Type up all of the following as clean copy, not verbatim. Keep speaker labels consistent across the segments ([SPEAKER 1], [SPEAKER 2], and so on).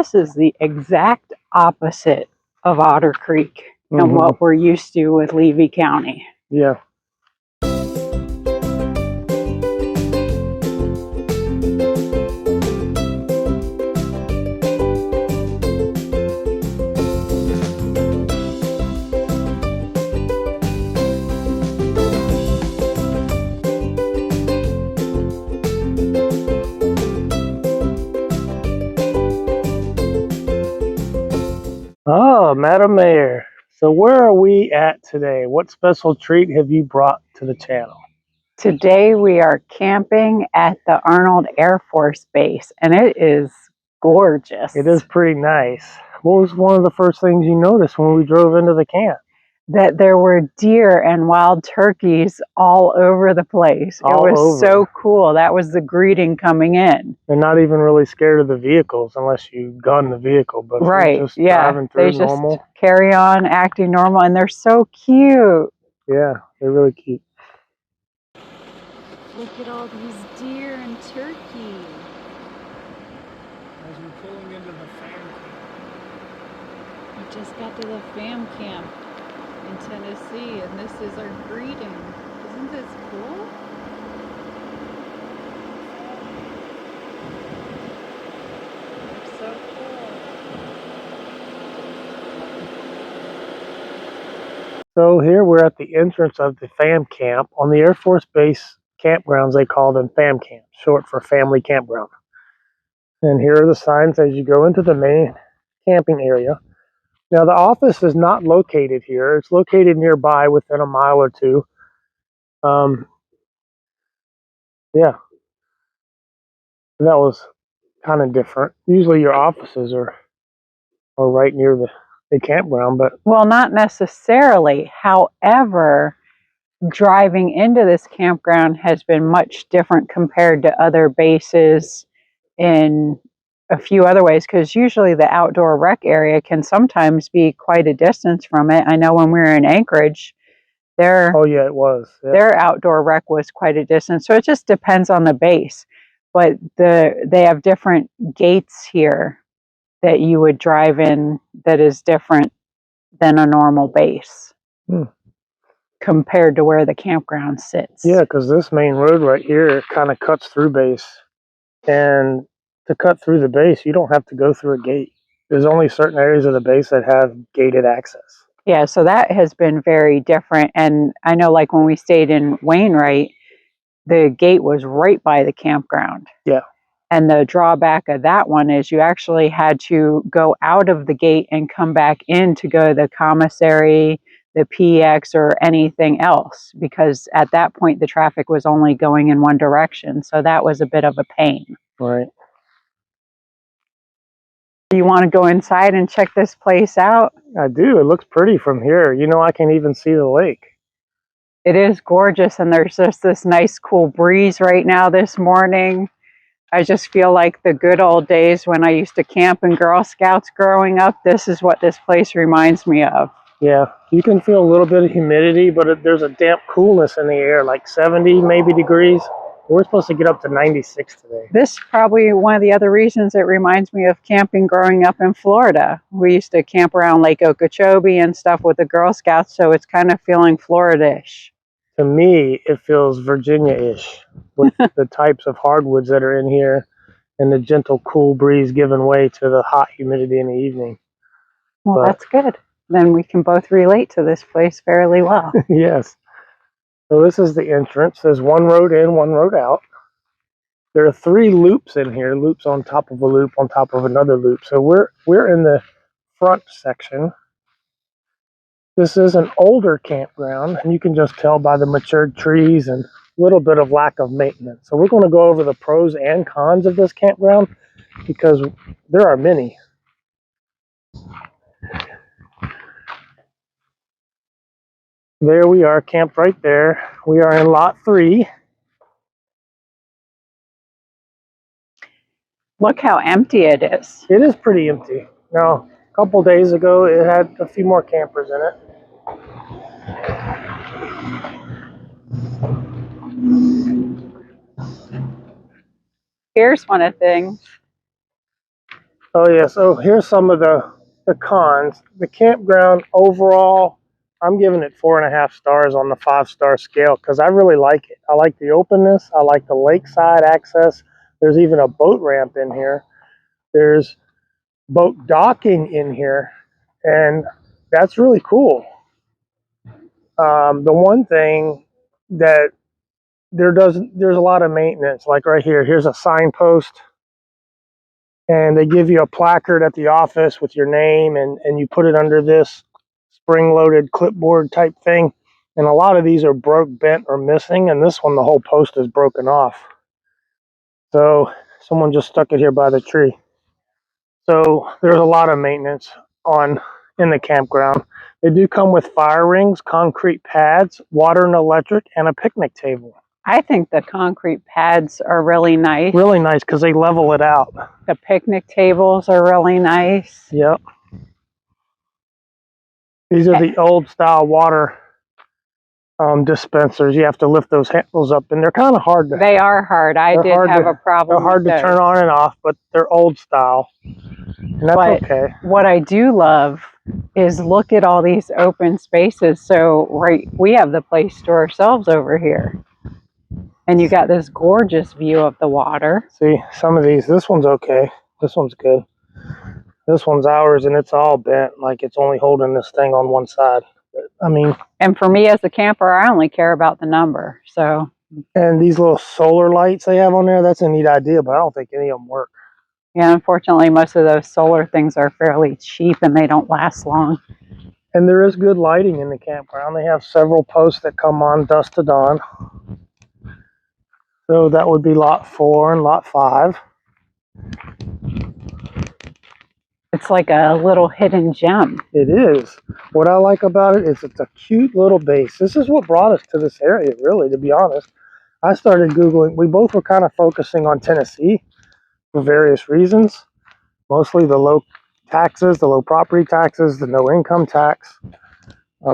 [SPEAKER 1] this is the exact opposite of Otter Creek and what we're used to with Levy County.
[SPEAKER 2] Yeah. Oh, Madam Mayor. So where are we at today? What special treat have you brought to the channel?
[SPEAKER 1] Today we are camping at the Arnold Airforce Base, and it is gorgeous.
[SPEAKER 2] It is pretty nice. What was one of the first things you noticed when we drove into the camp?
[SPEAKER 1] That there were deer and wild turkeys all over the place. It was so cool. That was the greeting coming in.
[SPEAKER 2] They're not even really scared of the vehicles unless you gun the vehicle, but
[SPEAKER 1] right,
[SPEAKER 2] just
[SPEAKER 1] yeah,
[SPEAKER 2] driving through
[SPEAKER 1] they
[SPEAKER 2] normal.
[SPEAKER 1] Just carry on acting normal, and they're so cute.
[SPEAKER 2] Yeah, they're really cute.
[SPEAKER 1] Look at all these deer and turkey.
[SPEAKER 2] As we're pulling into the Famcamp.
[SPEAKER 1] We just got to the Famcamp in Tennessee, and this is our greeting. Isn't this cool? They're so cool.
[SPEAKER 2] So here we're at the entrance of the Famcamp. On the Air Force Base campgrounds, they call them Famcamp, short for Family Campground. And here are the signs as you go into the main camping area. Now, the office is not located here. It's located nearby within a mile or two. Yeah. That was kind of different. Usually your offices are right near the campground, but...
[SPEAKER 1] Well, not necessarily. However, driving into this campground has been much different compared to other bases in a few other ways, because usually the outdoor rec area can sometimes be quite a distance from it. I know when we were in Anchorage,
[SPEAKER 2] oh yeah, it was. Yeah.
[SPEAKER 1] Their outdoor rec was quite a distance. So it just depends on the base. But they have different gates here that you would drive in that is different than a normal base compared to where the campground sits.
[SPEAKER 2] Yeah, because this main road right here kind of cuts through base. And to cut through the base, you don't have to go through a gate. There's only certain areas of the base that have gated access.
[SPEAKER 1] Yeah, so that has been very different. And I know, like, when we stayed in Wainwright, the gate was right by the campground.
[SPEAKER 2] Yeah.
[SPEAKER 1] And the drawback of that one is you actually had to go out of the gate and come back in to go to the Commissary, the PX, or anything else, because at that point the traffic was only going in one direction. So that was a bit of a pain.
[SPEAKER 2] Right.
[SPEAKER 1] You want to go inside and check this place out?
[SPEAKER 2] I do. It looks pretty from here. You know, I can even see the lake.
[SPEAKER 1] It is gorgeous, and there's just this nice cool breeze right now this morning. I just feel like the good old days when I used to camp in Girl Scouts growing up. This is what this place reminds me of.
[SPEAKER 2] Yeah, you can feel a little bit of humidity, but there's a damp coolness in the air, like 70 maybe degrees. We're supposed to get up to 96 today.
[SPEAKER 1] This is probably one of the other reasons it reminds me of camping growing up in Florida. We used to camp around Lake Okeechobee and stuff with the Girl Scouts, so it's kind of feeling Florida-ish.
[SPEAKER 2] To me, it feels Virginia-ish with the types of hardwoods that are in here and the gentle, cool breeze giving way to the hot humidity in the evening.
[SPEAKER 1] Well, that's good. Then we can both relate to this place fairly well.
[SPEAKER 2] Yes. So this is the entrance. There's one road in, one road out. There are 3 loops in here, loops on top of a loop on top of another loop. So we're in the front section. This is an older campground, and you can just tell by the matured trees and a little bit of lack of maintenance. So we're going to go over the pros and cons of this campground because there are many. There we are, camped right there. We are in lot 3.
[SPEAKER 1] Look how empty it is.
[SPEAKER 2] It is pretty empty. Now, a couple days ago, it had a few more campers in it.
[SPEAKER 1] Here's one of the things.
[SPEAKER 2] Oh yeah, so here's some of the cons. The campground overall, I'm giving it 4.5 stars on the 5-star scale because I really like it. I like the openness. I like the lakeside access. There's even a boat ramp in here. There's boat docking in here, and that's really cool. The one thing that there's a lot of maintenance. Like right here, here's a signpost, and they give you a placard at the office with your name, and you put it under this spring-loaded clipboard type thing. And a lot of these are broke, bent, or missing, and this one, the whole post is broken off. So someone just stuck it here by the tree. So there's a lot of maintenance in the campground. They do come with fire rings, concrete pads, water and electric, and a picnic table.
[SPEAKER 1] I think the concrete pads are really nice.
[SPEAKER 2] Really nice because they level it out.
[SPEAKER 1] The picnic tables are really nice.
[SPEAKER 2] Yep. These are the old style water dispensers. You have to lift those handles up, and they're kind of hard to.
[SPEAKER 1] They are hard. I did have a problem.
[SPEAKER 2] They're hard to turn on and off, but they're old style, and that's okay.
[SPEAKER 1] What I do love is look at all these open spaces. So we have the place to ourselves over here, and you got this gorgeous view of the water.
[SPEAKER 2] See, some of these. This one's okay. This one's good. This one's ours, and it's all bent. Like it's only holding this thing on one side. I mean,
[SPEAKER 1] and for me as a camper, I only care about the number. So,
[SPEAKER 2] and these little solar lights they have on there, that's a neat idea, but I don't think any of them work.
[SPEAKER 1] Yeah, unfortunately, most of those solar things are fairly cheap and they don't last long.
[SPEAKER 2] And there is good lighting in the campground. They have several posts that come on dusk to dawn. So that would be lot 4 and lot 5.
[SPEAKER 1] It's like a little hidden gem.
[SPEAKER 2] It is. What I like about it is it's a cute little base. This is what brought us to this area, really, to be honest. I started Googling. We both were kind of focusing on Tennessee for various reasons. Mostly the low taxes, the low property taxes, the no income tax.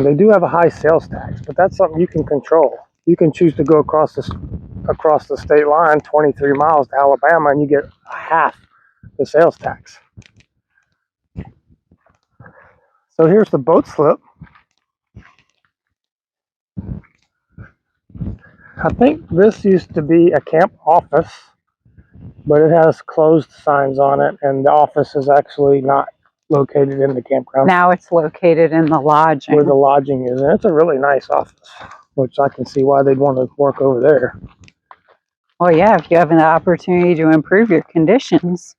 [SPEAKER 2] They do have a high sales tax, but that's something you can control. You can choose to go across the state line 23 miles to Alabama, and you get half the sales tax. So here's the boat slip. I think this used to be a camp office, but it has closed signs on it, and the office is actually not located in the campground.
[SPEAKER 1] Now it's located in the lodging.
[SPEAKER 2] Where the lodging is, and it's a really nice office, which I can see why they'd want to work over there.
[SPEAKER 1] Well, yeah, if you have an opportunity to improve your conditions,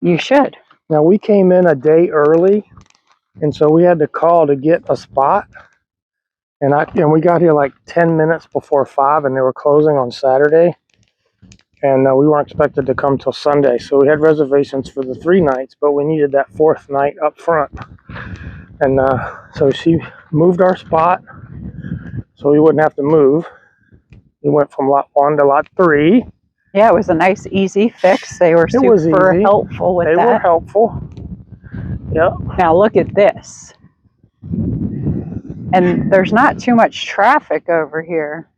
[SPEAKER 1] you should.
[SPEAKER 2] Now, we came in a day early, and so we had to call to get a spot. And we got here like 10 minutes before 5, and they were closing on Saturday. And we weren't expected to come till Sunday. So we had reservations for the 3 nights, but we needed that 4th night up front. And so she moved our spot so we wouldn't have to move. We went from lot 1 to lot 3.
[SPEAKER 1] Yeah, it was a nice, easy fix. They were super helpful with that.
[SPEAKER 2] They were helpful. Yep.
[SPEAKER 1] Now look at this. And there's not too much traffic over here.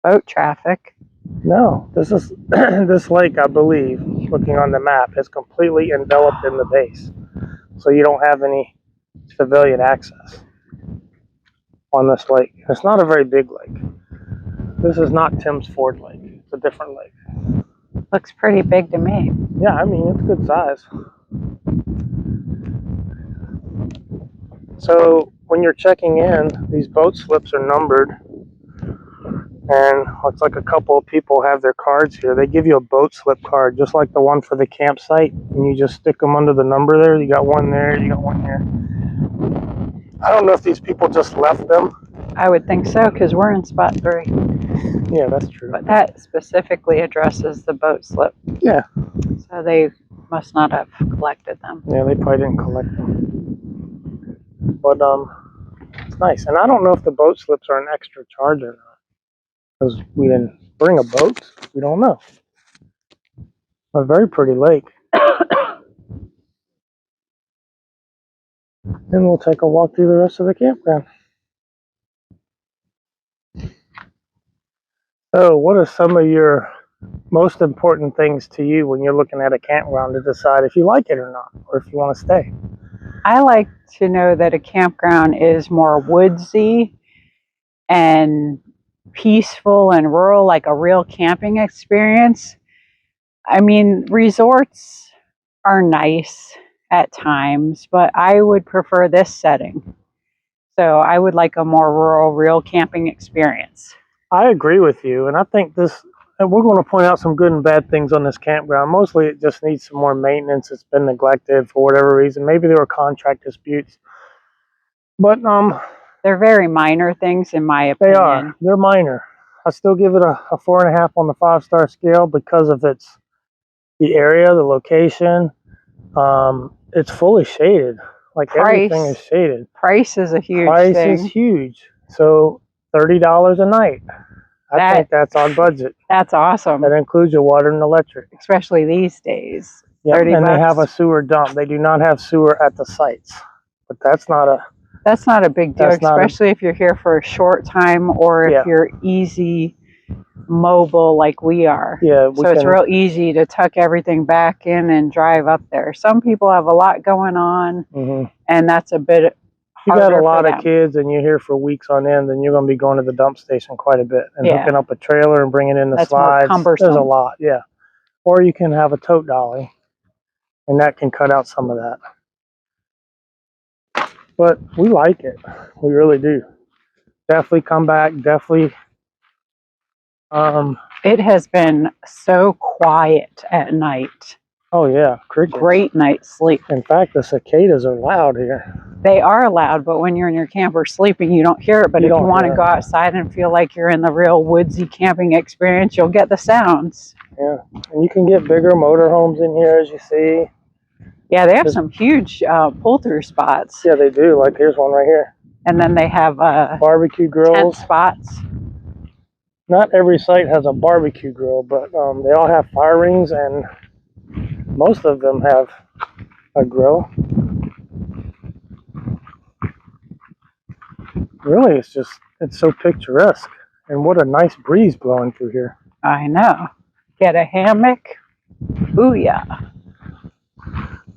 [SPEAKER 1] Boat traffic.
[SPEAKER 2] No, this is this lake, I believe, looking on the map, is completely enveloped in the base. So you don't have any civilian access on this lake. It's not a very big lake. This is not Tim's Ford Lake. It's a different lake.
[SPEAKER 1] Looks pretty big to me.
[SPEAKER 2] Yeah, I mean, it's good size. So when you're checking in, these boat slips are numbered. And looks like a couple of people have their cards here. They give you a boat slip card, just like the one for the campsite. And you just stick them under the number there. You got one there, you got one here. I don't know if these people just left them.
[SPEAKER 1] I would think so, because we're in spot 3.
[SPEAKER 2] Yeah, that's true.
[SPEAKER 1] But that specifically addresses the boat slip.
[SPEAKER 2] Yeah.
[SPEAKER 1] So they must not have collected them.
[SPEAKER 2] Yeah, they probably didn't collect them. But it's nice. And I don't know if the boat slips are an extra charge or not. Because we didn't bring a boat. We don't know. A very pretty lake. Then we'll take a walk through the rest of the campground. So, what are some of your most important things to you when you're looking at a campground to decide if you like it or not, or if you want to stay?
[SPEAKER 1] I like to know that a campground is more woodsy and peaceful and rural, like a real camping experience. I mean, resorts are nice at times, but I would prefer this setting. So I would like a more rural, real camping experience.
[SPEAKER 2] I agree with you, and I think this, and we're going to point out some good and bad things on this campground. Mostly it just needs some more maintenance. It's been neglected for whatever reason. Maybe there were contract disputes. But
[SPEAKER 1] they're very minor things in my
[SPEAKER 2] they
[SPEAKER 1] opinion.
[SPEAKER 2] are. They're minor. I still give it a 4.5 on the 5-star scale because of the area, the location. It's fully shaded. Like everything is shaded.
[SPEAKER 1] Price is a huge
[SPEAKER 2] Price
[SPEAKER 1] thing.
[SPEAKER 2] is huge. So $30 a night. I think that's on budget.
[SPEAKER 1] That's awesome.
[SPEAKER 2] That includes your water and electric.
[SPEAKER 1] Especially these days.
[SPEAKER 2] Yep, and they have a sewer dump. They do not have sewer at the sites. But that's not a
[SPEAKER 1] big deal, especially if you're here for a short time or if you're easy mobile like we are.
[SPEAKER 2] Yeah,
[SPEAKER 1] so it's real easy to tuck everything back in and drive up there. Some people have a lot going on, and that's a bit
[SPEAKER 2] you got a lot of kids and you're here for weeks on end, then you're going to be going to the dump station quite a bit and hooking up a trailer and bringing in the slides.
[SPEAKER 1] More cumbersome.
[SPEAKER 2] There's a lot, or you can have a tote dolly, and that can cut out some of that. But we like it. We really do. Definitely come back. Definitely.
[SPEAKER 1] It has been so quiet at night.
[SPEAKER 2] Oh yeah, crickets.
[SPEAKER 1] Great night's sleep.
[SPEAKER 2] In fact, the cicadas are loud here.
[SPEAKER 1] They are loud, but when you're in your camper sleeping, you don't hear it. But if you want to go outside and feel like you're in the real woodsy camping experience, you'll get the sounds.
[SPEAKER 2] Yeah, and you can get bigger motorhomes in here, as you see.
[SPEAKER 1] Yeah, they have some huge pull-through spots.
[SPEAKER 2] Yeah, they do. Like here's one right here.
[SPEAKER 1] And then they have
[SPEAKER 2] barbecue grills.
[SPEAKER 1] Tent spots.
[SPEAKER 2] Not every site has a barbecue grill, but they all have fire rings, and most of them have a grill. Really, it's so picturesque. And what a nice breeze blowing through here.
[SPEAKER 1] I know. Get a hammock. Booyah.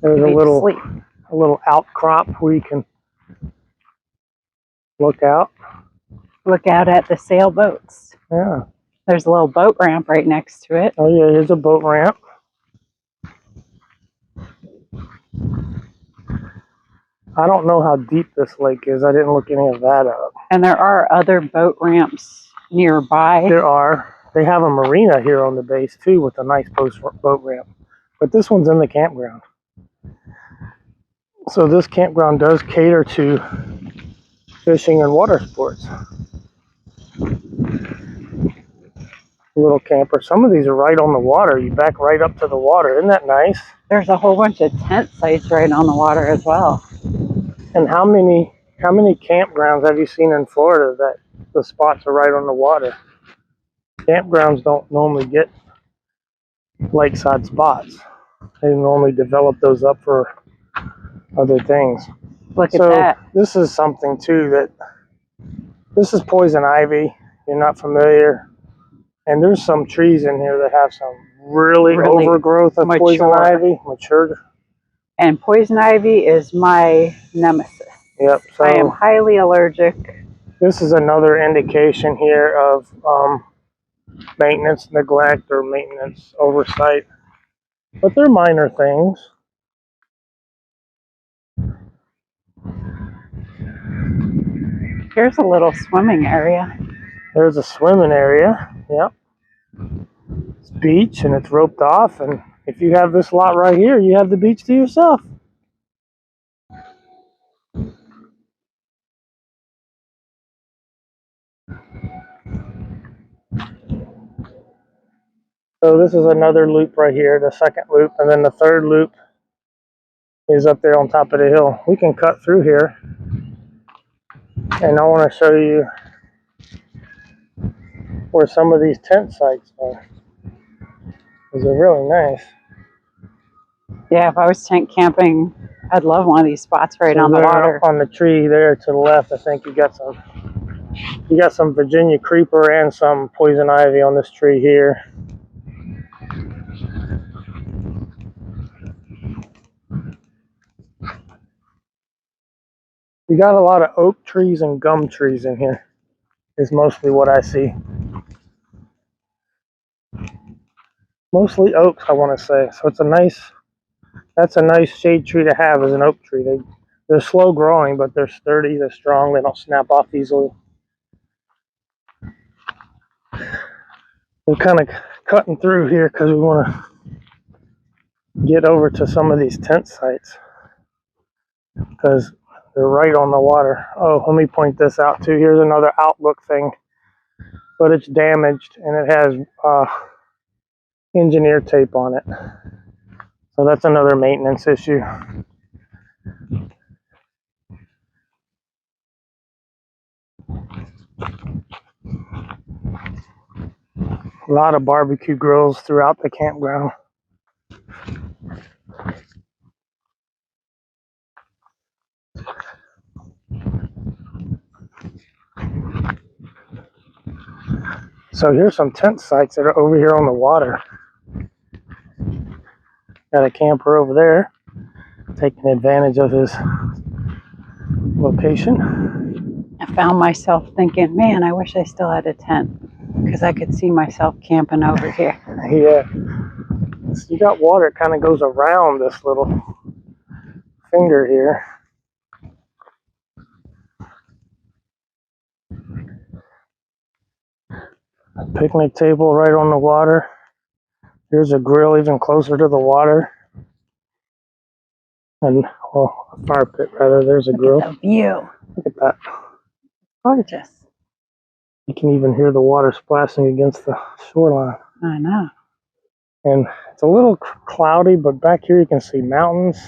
[SPEAKER 2] There's a little outcrop where you can look out.
[SPEAKER 1] Look out at the sailboats.
[SPEAKER 2] Yeah.
[SPEAKER 1] There's a little boat ramp right next to it.
[SPEAKER 2] Oh yeah, here's a boat ramp. I don't know how deep this lake is. I didn't look any of that up.
[SPEAKER 1] And there are other boat ramps nearby.
[SPEAKER 2] There are. They have a marina here on the base too with a nice boat ramp. But this one's in the campground. So this campground does cater to fishing and water sports. Little camper. Some of these are right on the water. You back right up to the water. Isn't that nice?
[SPEAKER 1] There's a whole bunch of tent sites right on the water as well.
[SPEAKER 2] And how many campgrounds have you seen in Florida that the spots are right on the water? Campgrounds don't normally get lakeside spots. They normally develop those up for other things.
[SPEAKER 1] Look at that.
[SPEAKER 2] This is something too this is poison ivy. You're not familiar. And there's some trees in here that have some really overgrowth of poison ivy, matured.
[SPEAKER 1] And poison ivy is my nemesis.
[SPEAKER 2] Yep. So
[SPEAKER 1] I am highly allergic.
[SPEAKER 2] This is another indication here of maintenance neglect or maintenance oversight. But they're minor things.
[SPEAKER 1] Here's a little swimming area.
[SPEAKER 2] There's a swimming area. Yep. It's beach and it's roped off, and if you have this lot right here, you have the beach to yourself. So this is another loop right here, the second loop, and then the third loop is up there on top of the hill. We can cut through here, and I want to show you where some of these tent sites are. These are really nice.
[SPEAKER 1] Yeah, if I was tent camping, I'd love one of these spots right on the water.
[SPEAKER 2] On the tree there to the left, I think you got some Virginia creeper and some poison ivy on this tree here. You got a lot of oak trees and gum trees in here, is mostly what I see. Mostly oaks, I want to say. So it's a nice, that's a nice shade tree to have, as an oak tree. They're slow growing, but they're sturdy, they're strong, they don't snap off easily. We're kind of cutting through here because we want to get over to some of these tent sites because they're right on the water. Oh, let me point this out too. Here's another outlook thing, but it's damaged and it has engineer tape on it. So that's another maintenance issue. A lot of barbecue grills throughout the campground. So here's some tent sites that are over here on the water. Got a camper over there taking advantage of his location.
[SPEAKER 1] I found myself thinking, man, I wish I still had a tent because I could see myself camping over here.
[SPEAKER 2] Yeah. So you got water, it kind of goes around this little finger here. A picnic table right on the water. Here's a grill even closer to the water. And, well, a fire pit rather. There's a grill.
[SPEAKER 1] Look at the view.
[SPEAKER 2] Look at that.
[SPEAKER 1] Gorgeous.
[SPEAKER 2] You can even hear the water splashing against the shoreline.
[SPEAKER 1] I know.
[SPEAKER 2] And it's a little cloudy, but back here you can see mountains.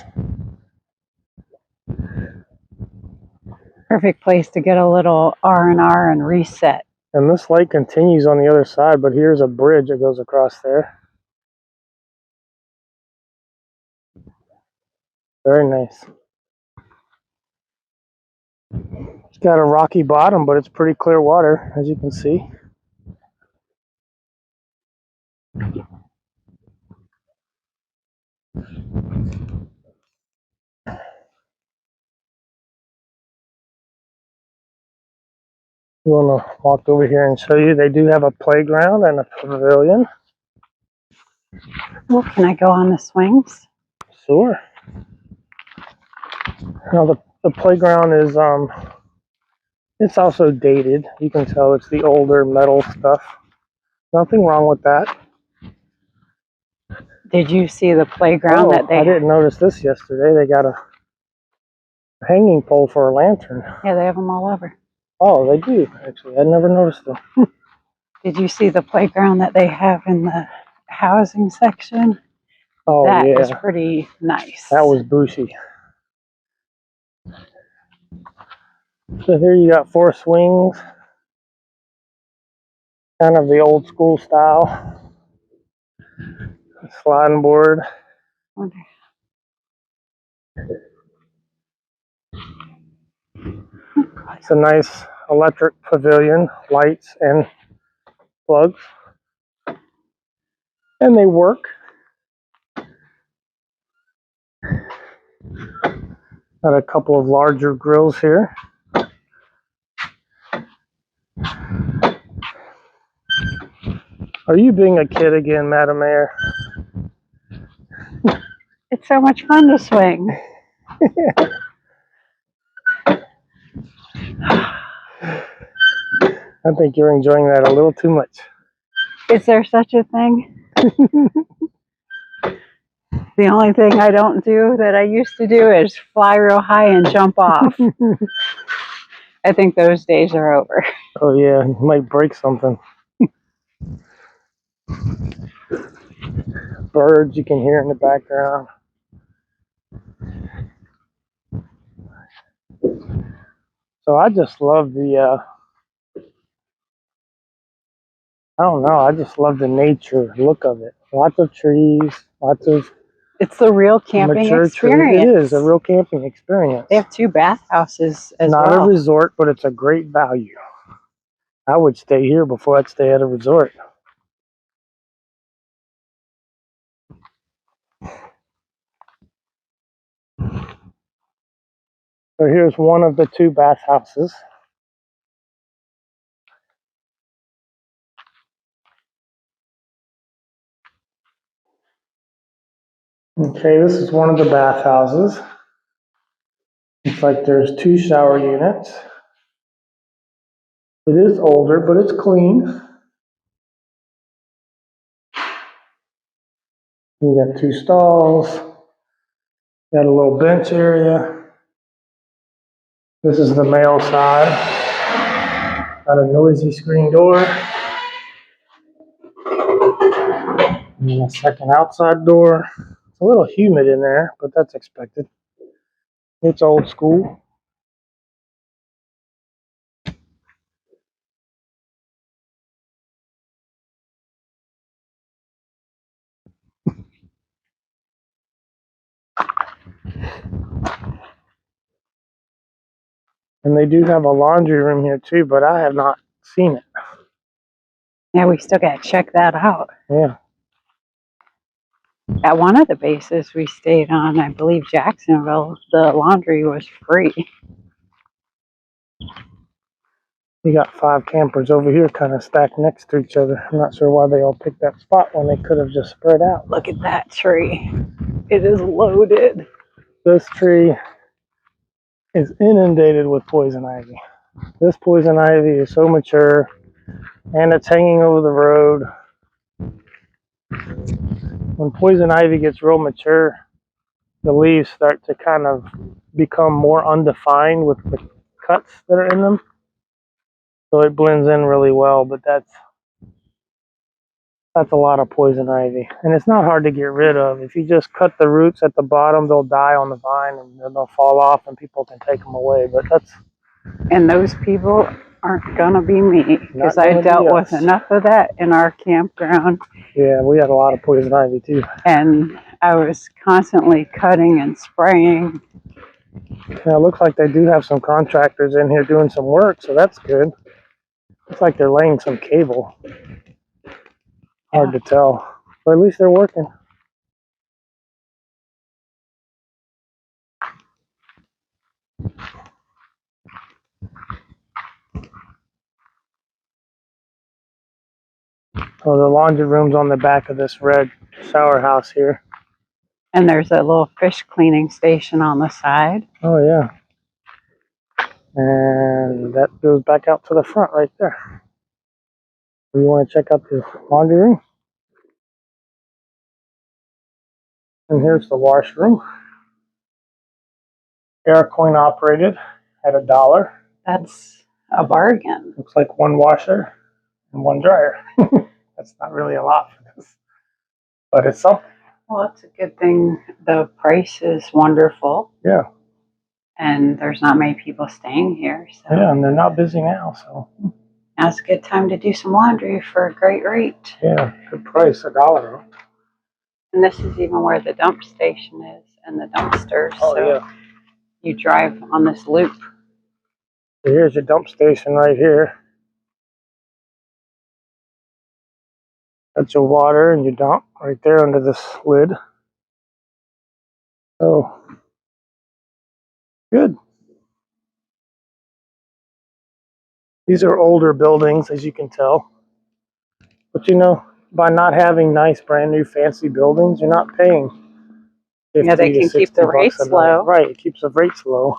[SPEAKER 1] Perfect place to get a little R&R and reset.
[SPEAKER 2] And this lake continues on the other side, but here's a bridge that goes across there. Very nice. It's got a rocky bottom, but it's pretty clear water, as you can see. We want to walk over here and show you. They do have a playground and a pavilion.
[SPEAKER 1] Well, can I go on the swings?
[SPEAKER 2] Sure. Now the playground is it's also dated. You can tell it's the older metal stuff. Nothing wrong with that.
[SPEAKER 1] Did you see the playground that they
[SPEAKER 2] I didn't notice this yesterday. They got a hanging pole for a lantern.
[SPEAKER 1] Yeah, they have them all over.
[SPEAKER 2] Oh, they do, actually. I never noticed them.
[SPEAKER 1] Did you see the playground that they have in the housing section?
[SPEAKER 2] Oh,
[SPEAKER 1] That
[SPEAKER 2] yeah.
[SPEAKER 1] is pretty nice.
[SPEAKER 2] That was bushy. So here you got 4 swings. Kind of the old school style. Sliding board. It's a nice electric pavilion, lights and plugs. And they work. Got a couple of larger grills here. Are you being a kid again, Madam Mayor?
[SPEAKER 1] It's so much fun to swing.
[SPEAKER 2] I think you're enjoying that a little too much.
[SPEAKER 1] Is there such a thing? The only thing I don't do that I used to do is fly real high and jump off. I think those days are over.
[SPEAKER 2] Oh yeah, you might break something. Birds you can hear in the background. So I just love the, I don't know, I just love the nature look of it. Lots of trees, lots of
[SPEAKER 1] It's the real camping
[SPEAKER 2] mature
[SPEAKER 1] experience.
[SPEAKER 2] trees. It is a real camping experience.
[SPEAKER 1] They have 2 bathhouses as
[SPEAKER 2] Not
[SPEAKER 1] well.
[SPEAKER 2] a resort, but it's a great value. I would stay here before I'd stay at a resort. So here's one of the two bathhouses. Okay, this is one of the bathhouses. Looks like there's 2 shower units. It is older, but it's clean. You got 2 stalls. Got a little bench area. This is the male side. Got a noisy screen door. And a second outside door. It's a little humid in there, but that's expected. It's old school. And they do have a laundry room here too, but I have not seen it.
[SPEAKER 1] Yeah, we still got to check that out.
[SPEAKER 2] Yeah.
[SPEAKER 1] At one of the bases we stayed on, I believe Jacksonville, the laundry was free.
[SPEAKER 2] You got 5 campers over here kind of stacked next to each other. I'm not sure why they all picked that spot when they could have just spread out.
[SPEAKER 1] Look at that tree. It is loaded.
[SPEAKER 2] This tree is inundated with poison ivy. This poison ivy is so mature and it's hanging over the road. When poison ivy gets real mature, the leaves start to kind of become more undefined with the cuts that are in them. So it blends in really well, but that's a lot of poison ivy. And it's not hard to get rid of. If you just cut the roots at the bottom, they'll die on the vine and then they'll fall off and people can take them away. But that's...
[SPEAKER 1] And those people aren't going to be me, because I dealt with enough of that in our campground.
[SPEAKER 2] Yeah, we had a lot of poison ivy too.
[SPEAKER 1] And I was constantly cutting and spraying.
[SPEAKER 2] Yeah, it looks like they do have some contractors in here doing some work, so that's good. Looks like they're laying some cable. Hard to tell, but at least they're working. Oh, the laundry room's on the back of this red shower house here.
[SPEAKER 1] And there's a little fish cleaning station on the side.
[SPEAKER 2] Oh, yeah. And that goes back out to the front right there. You want to check out the laundry room? And here's the washroom. Air coin operated at $1.
[SPEAKER 1] That's a bargain.
[SPEAKER 2] Looks like 1 washer and 1 dryer. That's not really a lot for this, but it's something.
[SPEAKER 1] Well, it's a good thing. The price is wonderful.
[SPEAKER 2] Yeah.
[SPEAKER 1] And there's not many people staying here. So.
[SPEAKER 2] Yeah, and they're not busy now, so.
[SPEAKER 1] Now's a good time to do some laundry for a great rate.
[SPEAKER 2] Yeah, good price, $1.
[SPEAKER 1] And this is even where the dump station is and the dumpsters.
[SPEAKER 2] Oh,
[SPEAKER 1] so
[SPEAKER 2] yeah.
[SPEAKER 1] You drive on this loop.
[SPEAKER 2] So here's your dump station right here. That's your water and your dump right there under this lid. So, good. These are older buildings, as you can tell. But you know, by not having nice, brand new, fancy buildings, you're not paying 50
[SPEAKER 1] Yeah, they can
[SPEAKER 2] to
[SPEAKER 1] keep the rates low.
[SPEAKER 2] Right, it keeps the rates low.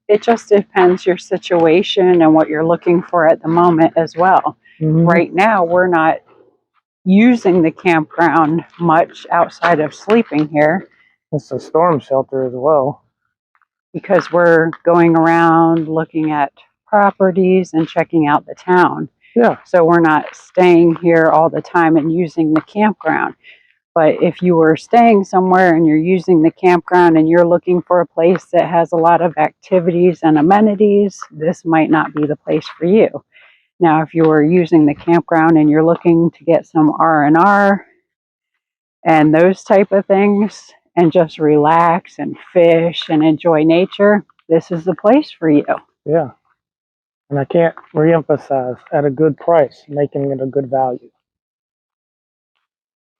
[SPEAKER 1] It just depends your situation and what you're looking for at the moment as well.
[SPEAKER 2] Mm-hmm.
[SPEAKER 1] Right now, we're not using the campground much outside of sleeping here.
[SPEAKER 2] It's a storm shelter as well.
[SPEAKER 1] Because we're going around looking at properties and checking out the town.
[SPEAKER 2] Yeah.
[SPEAKER 1] So we're not staying here all the time and using the campground. But if you were staying somewhere and you're using the campground and you're looking for a place that has a lot of activities and amenities, this might not be the place for you. Now, if you were using the campground and you're looking to get some R&R and those type of things and just relax and fish and enjoy nature, this is the place for you.
[SPEAKER 2] Yeah. And I can't reemphasize, at a good price, making it a good value.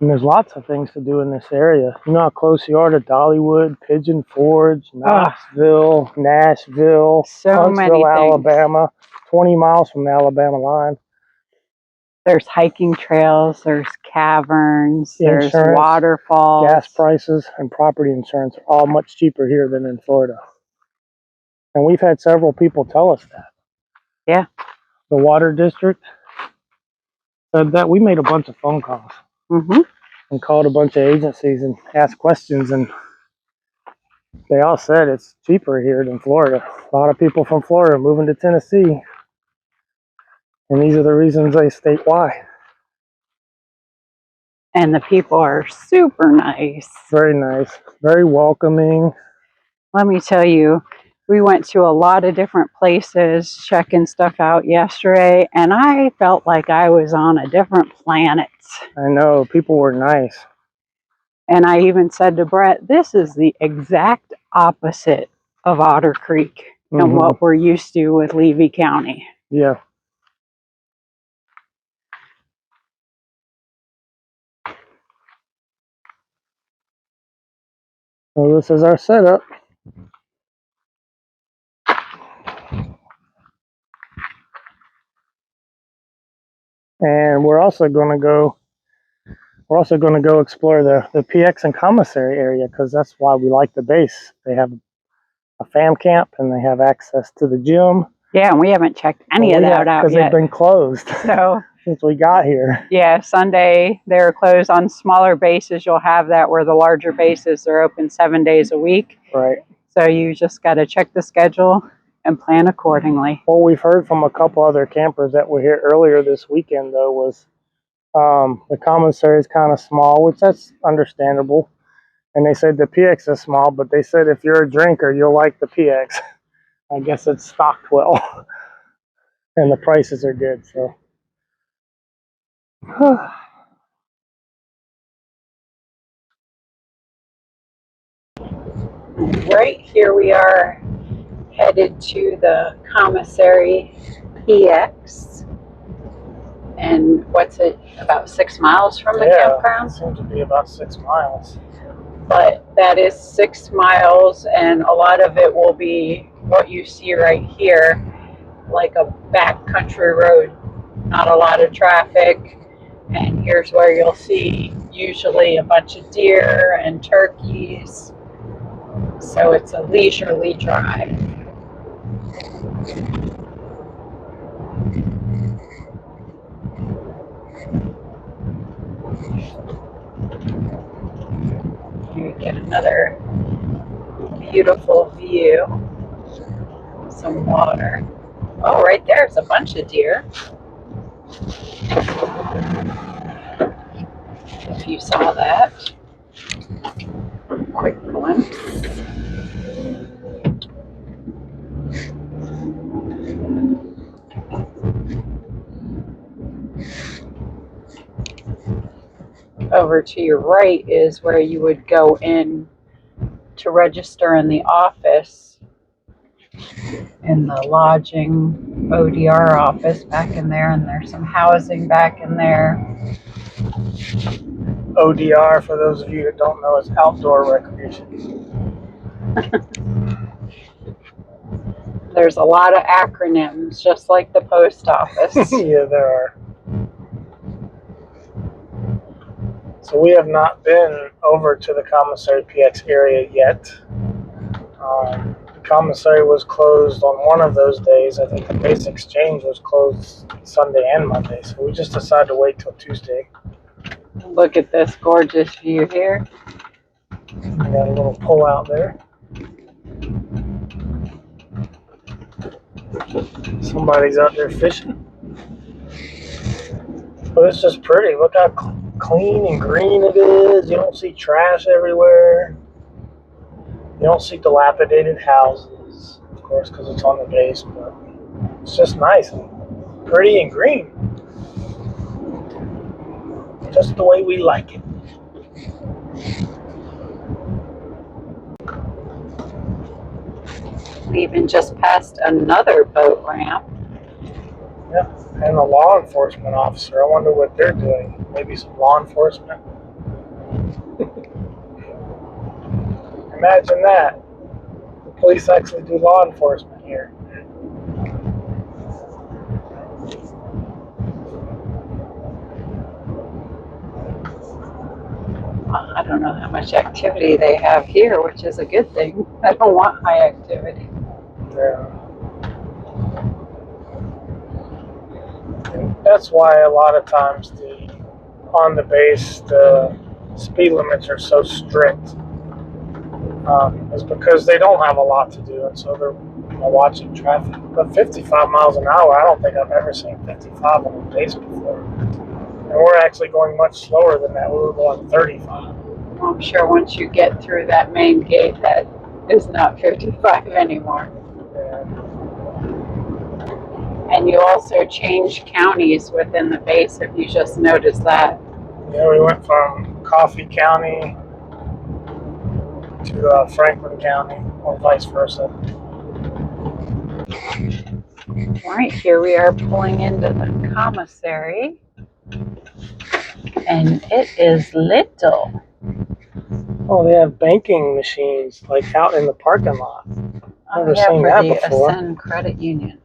[SPEAKER 2] And there's lots of things to do in this area. You know how close you are to Dollywood, Pigeon Forge, Knoxville, Nashville,
[SPEAKER 1] so many
[SPEAKER 2] Huntsville,
[SPEAKER 1] things.
[SPEAKER 2] Alabama, 20 miles from the Alabama line.
[SPEAKER 1] There's hiking trails, there's caverns, there's
[SPEAKER 2] Insurance,
[SPEAKER 1] waterfalls.
[SPEAKER 2] gas prices, and property insurance are all much cheaper here than in Florida. And we've had several people tell us that.
[SPEAKER 1] Yeah.
[SPEAKER 2] The water district said that. We made a bunch of phone calls and called a bunch of agencies and asked questions, and they all said it's cheaper here than Florida. A lot of people from Florida are moving to Tennessee, and these are the reasons they state why.
[SPEAKER 1] And the people are super nice.
[SPEAKER 2] Very nice, very welcoming.
[SPEAKER 1] Let me tell you, we went to a lot of different places checking stuff out yesterday, and I felt like I was on a different planet.
[SPEAKER 2] I know, people were nice.
[SPEAKER 1] And I even said to Brett, this is the exact opposite of Otter Creek and what we're used to with Levy County.
[SPEAKER 2] Yeah. Well, this is our setup. And we're also going to go explore the PX and Commissary area, because that's why we like the base. They have a Famcamp and they have access to the gym.
[SPEAKER 1] Yeah, and we haven't checked any of that out yet.
[SPEAKER 2] Because they've been closed
[SPEAKER 1] so
[SPEAKER 2] since we got here.
[SPEAKER 1] Yeah, Sunday they're closed. On smaller bases you'll have that, where the larger bases are open 7 days a week.
[SPEAKER 2] Right.
[SPEAKER 1] So you just got to check the schedule and plan accordingly.
[SPEAKER 2] What we've heard from a couple other campers that were here earlier this weekend, though, was the Commissary is kind of small, which that's understandable. And they said the PX is small, but they said if you're a drinker, you'll like the PX. I guess it's stocked well. And the prices are good, so.
[SPEAKER 1] Right here we are, headed to the Commissary PX. And what's it, about 6 miles from the campground?
[SPEAKER 2] It seems to be about 6 miles.
[SPEAKER 1] But that is 6 miles, and a lot of it will be what you see right here, like a backcountry road, not a lot of traffic. And here's where you'll see usually a bunch of deer and turkeys. So it's a leisurely drive. Here you get another beautiful view. Some water. Oh, right there's a bunch of deer. If you saw that. Quick glimpse. Over to your right is where you would go in to register in the office, in the lodging ODR office back in there, and there's some housing back in there.
[SPEAKER 2] ODR, for those of you that don't know, is outdoor recreation.
[SPEAKER 1] There's a lot of acronyms, just like the post office.
[SPEAKER 2] Yeah, there are. So we have not been over to the Commissary PX area yet. The Commissary was closed on one of those days. I think the base exchange was closed Sunday and Monday, so we just decided to wait till Tuesday.
[SPEAKER 1] Look at this gorgeous view here.
[SPEAKER 2] We got a little pull out there. Somebody's out there fishing. But it's just pretty. Look how clean and green it is. You don't see trash everywhere. You don't see dilapidated houses, of course, because it's on the base, but it's just nice and pretty and green. Just the way we like it.
[SPEAKER 1] We even just passed another boat ramp.
[SPEAKER 2] Yeah, and a law enforcement officer. I wonder what they're doing. Maybe some law enforcement. Imagine that. The police actually do law enforcement here.
[SPEAKER 1] I don't know how much activity they have here, which is a good thing. I don't want high activity.
[SPEAKER 2] Yeah. And that's why a lot of times on the base the speed limits are so strict. Is because they don't have a lot to do, and so they're watching traffic. But 55 miles an hour, I don't think I've ever seen 55 on the base before. And we're actually going much slower than that. We were going 35.
[SPEAKER 1] Well, I'm sure once you get through that main gate, that is not 55 anymore.
[SPEAKER 2] Yeah.
[SPEAKER 1] And you also change counties within the base, if you just noticed that.
[SPEAKER 2] Yeah, we went from Coffee County to Franklin County, or vice versa.
[SPEAKER 1] Right, here we are pulling into the commissary. And it is little.
[SPEAKER 2] Oh, they have banking machines like out in the parking lot. Never seen
[SPEAKER 1] for
[SPEAKER 2] that
[SPEAKER 1] the
[SPEAKER 2] before.
[SPEAKER 1] Ascend Credit Union.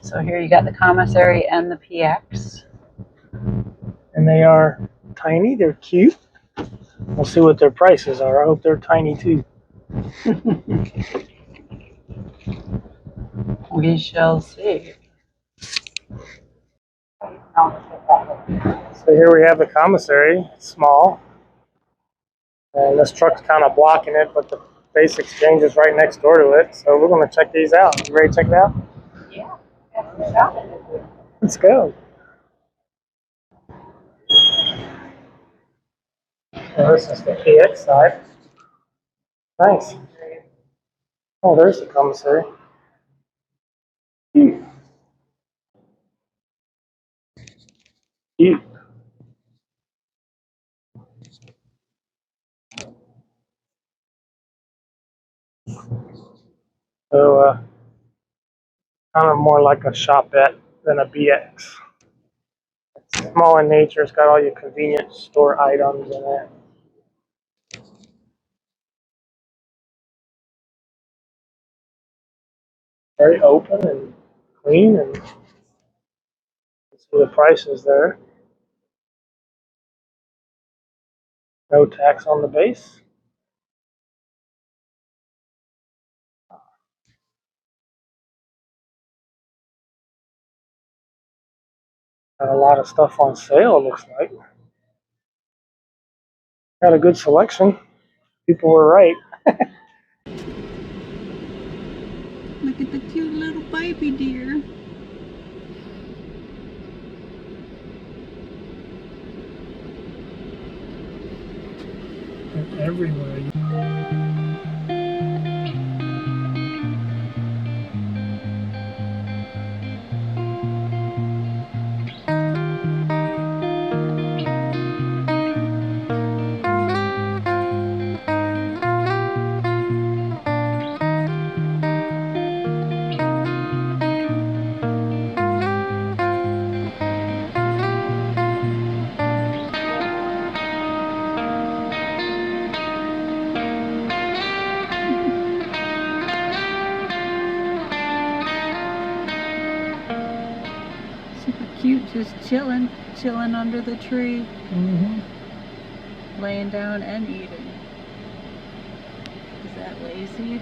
[SPEAKER 1] So here you got the commissary and the PX.
[SPEAKER 2] And they are tiny. They're cute. We'll see what their prices are. I hope they're tiny too.
[SPEAKER 1] We shall see.
[SPEAKER 2] So here we have the commissary. It's small. And this truck's kind of blocking it, but the base exchange is right next door to it. So we're going to check these out. You ready to check it out?
[SPEAKER 1] Yeah.
[SPEAKER 2] Let's go. So this is the PX side. Nice. Oh, there's the commissary. Cute. Cute. So, kind of more like a shopette than a BX. It's small in nature. It's got all your convenience store items in it. Very open and clean, and see the prices there. No tax on the base. Got a lot of stuff on sale, it looks like. Got a good selection. People were right.
[SPEAKER 1] Look at the cute little baby deer.
[SPEAKER 2] They're everywhere.
[SPEAKER 1] Cute, just chilling under the tree, laying down and eating. Is that lazy?